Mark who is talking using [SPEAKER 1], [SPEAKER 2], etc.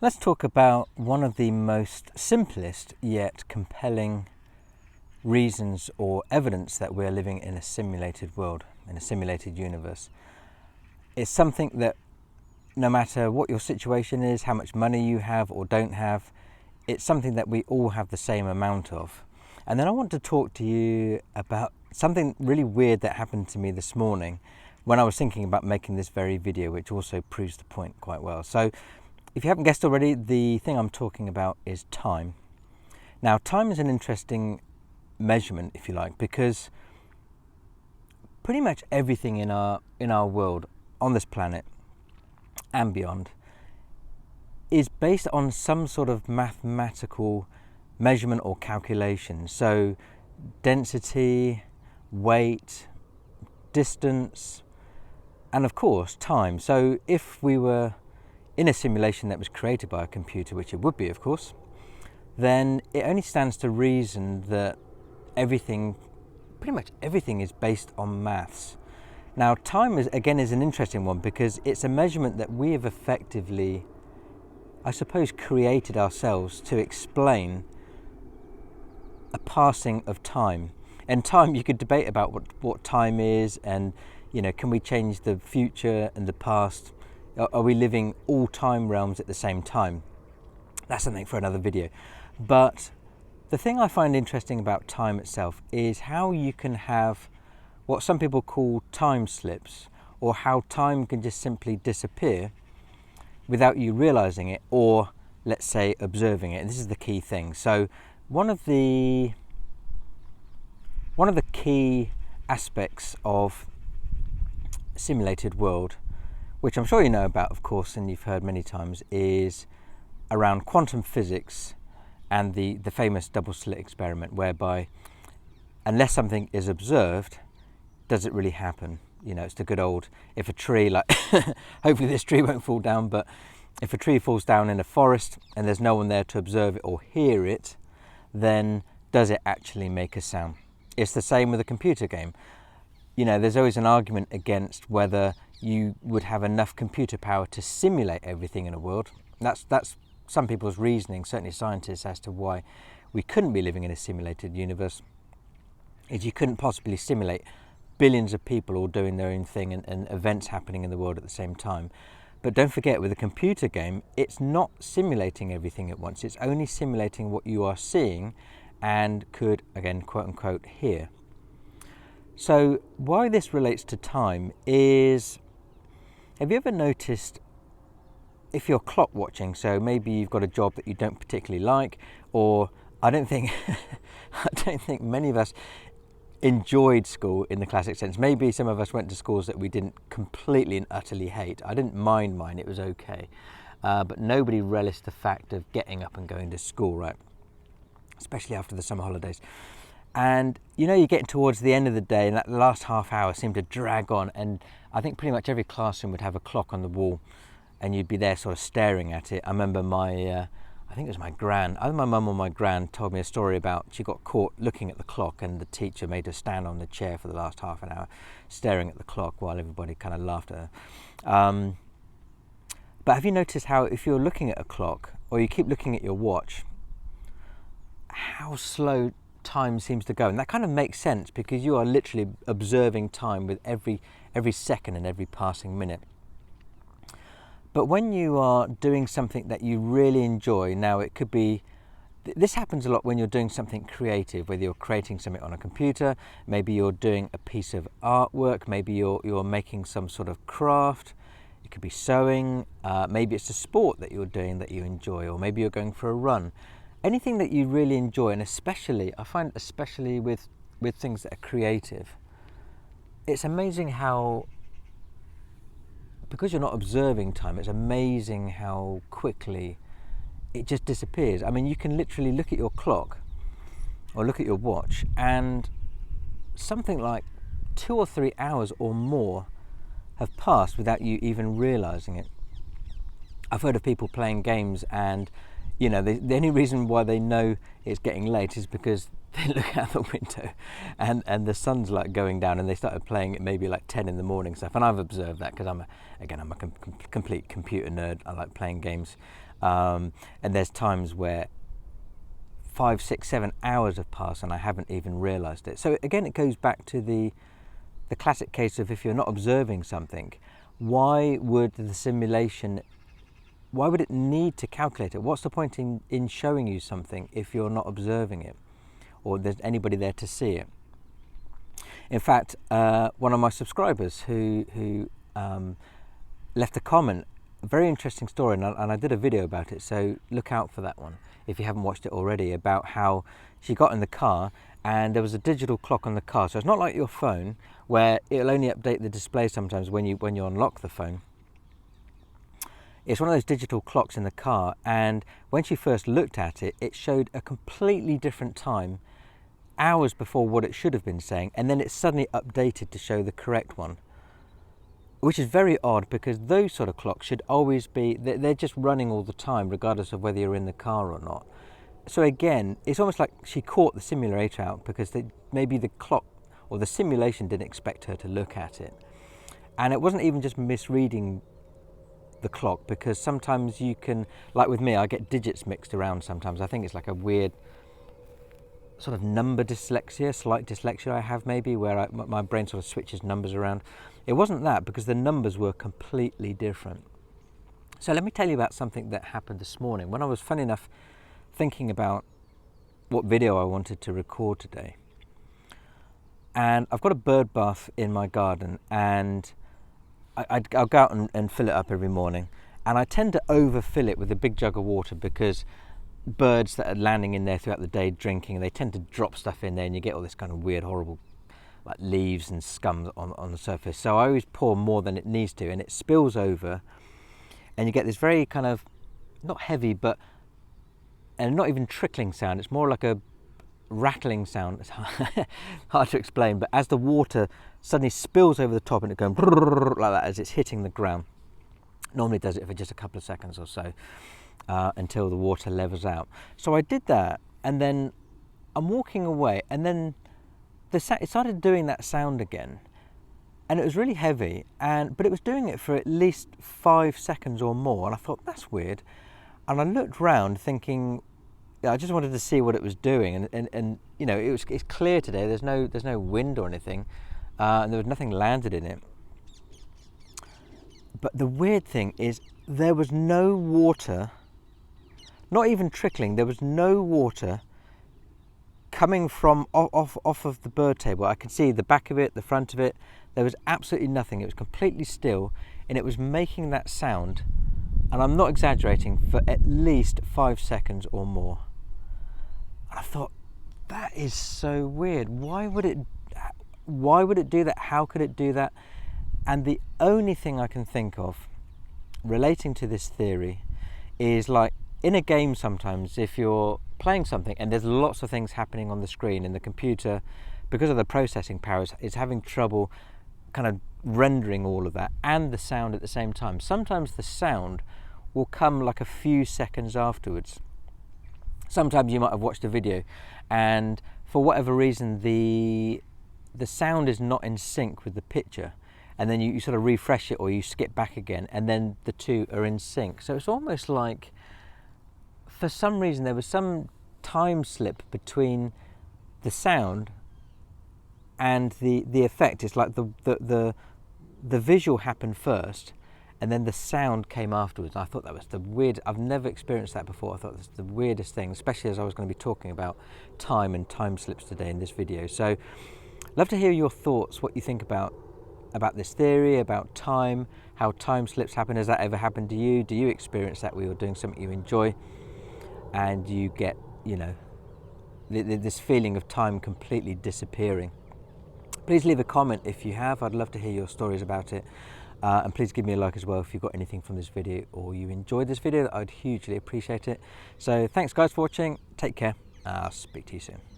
[SPEAKER 1] Let's talk about one of the most simplest yet compelling reasons or evidence that we're living in a simulated world, in a simulated universe. It's something that no matter what your situation is, how much money you have or don't have, it's something that we all have the same amount of. And then I want to talk to you about something really weird that happened to me this morning when I was thinking about making this very video, which also proves the point quite well. So if you haven't guessed already, the thing I'm talking about is time. Now, time is an interesting measurement, if you like, because pretty much everything in our world, on this planet and beyond, is based on some sort of mathematical measurement or calculation. So density, weight, distance, and of course time. So if we were in a simulation that was created by a computer, which it would be of course, then it only stands to reason that pretty much everything is based on maths. Now time is an interesting one because it's a measurement that we have effectively, I suppose, created ourselves to explain a passing of time. And time, you could debate about what time is, and can we change the future and the past? Are we living all time realms at the same time? That's something for another video. But the thing I find interesting about time itself is how you can have what some people call time slips, or how time can just simply disappear without you realizing it, or let's say observing it. And this is the key thing. So one of the key aspects of a simulated world, which I'm sure you know about, of course, and you've heard many times, is around quantum physics and the famous double-slit experiment, whereby unless something is observed, does it really happen? It's the good old, if a tree, hopefully this tree won't fall down, but if a tree falls down in a forest and there's no one there to observe it or hear it, then does it actually make a sound? It's the same with a computer game. There's always an argument against whether you would have enough computer power to simulate everything in a world. That's some people's reasoning, certainly scientists, as to why we couldn't be living in a simulated universe, is you couldn't possibly simulate billions of people all doing their own thing and events happening in the world at the same time. But don't forget, with a computer game, it's not simulating everything at once. It's only simulating what you are seeing and could, again, quote unquote, hear. So why this relates to time is, have you ever noticed, if you're clock watching, so maybe you've got a job that you don't particularly like, or I don't think many of us enjoyed school in the classic sense. Maybe some of us went to schools that we didn't completely and utterly hate. I didn't mind mine, it was okay. But nobody relished the fact of getting up and going to school, right? Especially after the summer holidays. And you're getting towards the end of the day, and that last half hour seemed to drag on, and I think pretty much every classroom would have a clock on the wall, and you'd be there sort of staring at it. I remember I think it was my gran, either my mum or my gran told me a story about she got caught looking at the clock, and the teacher made her stand on the chair for the last half an hour staring at the clock while everybody kind of laughed at her. But have you noticed how if you're looking at a clock, or you keep looking at your watch, how slow time seems to go? And that kind of makes sense because you are literally observing time with every second and every passing minute. But when you are doing something that you really enjoy, now it could be, this happens a lot when you're doing something creative, whether you're creating something on a computer, maybe you're doing a piece of artwork, maybe you're making some sort of craft, it could be sewing, maybe it's a sport that you're doing that you enjoy, or maybe you're going for a run. Anything that you really enjoy, and I find especially with things that are creative, it's amazing how, because you're not observing time, it's amazing how quickly it just disappears. I mean, you can literally look at your clock or look at your watch, and something like 2 or 3 hours or more have passed without you even realizing it. I've heard of people playing games, and the only reason why they know it's getting late is because they look out the window and the sun's like going down, and they started playing at maybe like 10 in the morning stuff. And I've observed that because I'm a complete computer nerd. I like playing games, and there's times where 5, 6, 7 hours have passed and I haven't even realized it. So again, it goes back to the classic case of, if you're not observing something, why would the simulation, why would it need to calculate it? What's the point in showing you something if you're not observing it, or there's anybody there to see it? In fact, one of my subscribers who left a comment, a very interesting story, and I did a video about it, so look out for that one if you haven't watched it already, about how she got in the car and there was a digital clock on the car. So it's not like your phone where it'll only update the display sometimes when you unlock the phone. It's one of those digital clocks in the car, and when she first looked at it, it showed a completely different time, hours before what it should have been saying, and then it suddenly updated to show the correct one, which is very odd, because those sort of clocks should always be, they're just running all the time regardless of whether you're in the car or not. So again, it's almost like she caught the simulator out, because maybe the clock or the simulation didn't expect her to look at it. And it wasn't even just misreading the clock, because sometimes you can, like with me, I get digits mixed around sometimes. I think it's like a weird sort of number dyslexia, slight dyslexia I have maybe, where my brain sort of switches numbers around. It wasn't that, because the numbers were completely different. So let me tell you about something that happened this morning when I was, funny enough, thinking about what video I wanted to record today. And I've got a bird bath in my garden, and I'll go out and fill it up every morning. And I tend to overfill it with a big jug of water, because birds that are landing in there throughout the day drinking, they tend to drop stuff in there, and you get all this kind of weird, horrible like leaves and scum on the surface. So I always pour more than it needs to, and it spills over, and you get this very kind of, not heavy, but, and not even trickling sound. It's more like a rattling sound. It's hard to explain, but as the water suddenly spills over the top and it goes like that as it's hitting the ground. Normally does it for just a couple of seconds or so, until the water levels out. So I did that, and then I'm walking away, and then it started doing that sound again, and it was really heavy, but it was doing it for at least 5 seconds or more, and I thought, that's weird. And I looked round thinking, I just wanted to see what it was doing, and you know, it's clear today. There's no wind or anything, and there was nothing landed in it. But the weird thing is, there was no water, not even trickling. There was no water coming from off of the bird table. I could see the back of it, the front of it. There was absolutely nothing. It was completely still, and it was making that sound, and I'm not exaggerating, for at least 5 seconds or more. And I thought, that is so weird. Why would it do that? How could it do that? And the only thing I can think of relating to this theory is, like in a game sometimes, if you're playing something and there's lots of things happening on the screen, and the computer, because of the processing powers, is having trouble kind of rendering all of that and the sound at the same time. Sometimes the sound will come like a few seconds afterwards. Sometimes you might have watched a video, and for whatever reason the sound is not in sync with the picture, and then you sort of refresh it or you skip back again, and then the two are in sync. So it's almost like, for some reason, there was some time slip between the sound and the effect. It's like the visual happened first, and then the sound came afterwards. I thought that was the weird. I've never experienced that before. I thought that's the weirdest thing, especially as I was going to be talking about time and time slips today in this video. So, love to hear your thoughts. What you think about this theory, about time, how time slips happen. Has that ever happened to you? Do you experience that where you're doing something you enjoy, and you get, you know, this feeling of time completely disappearing? Please leave a comment if you have. I'd love to hear your stories about it. And please give me a like as well if you got anything from this video or you enjoyed this video. I'd hugely appreciate it. So thanks guys for watching. Take care. I'll speak to you soon.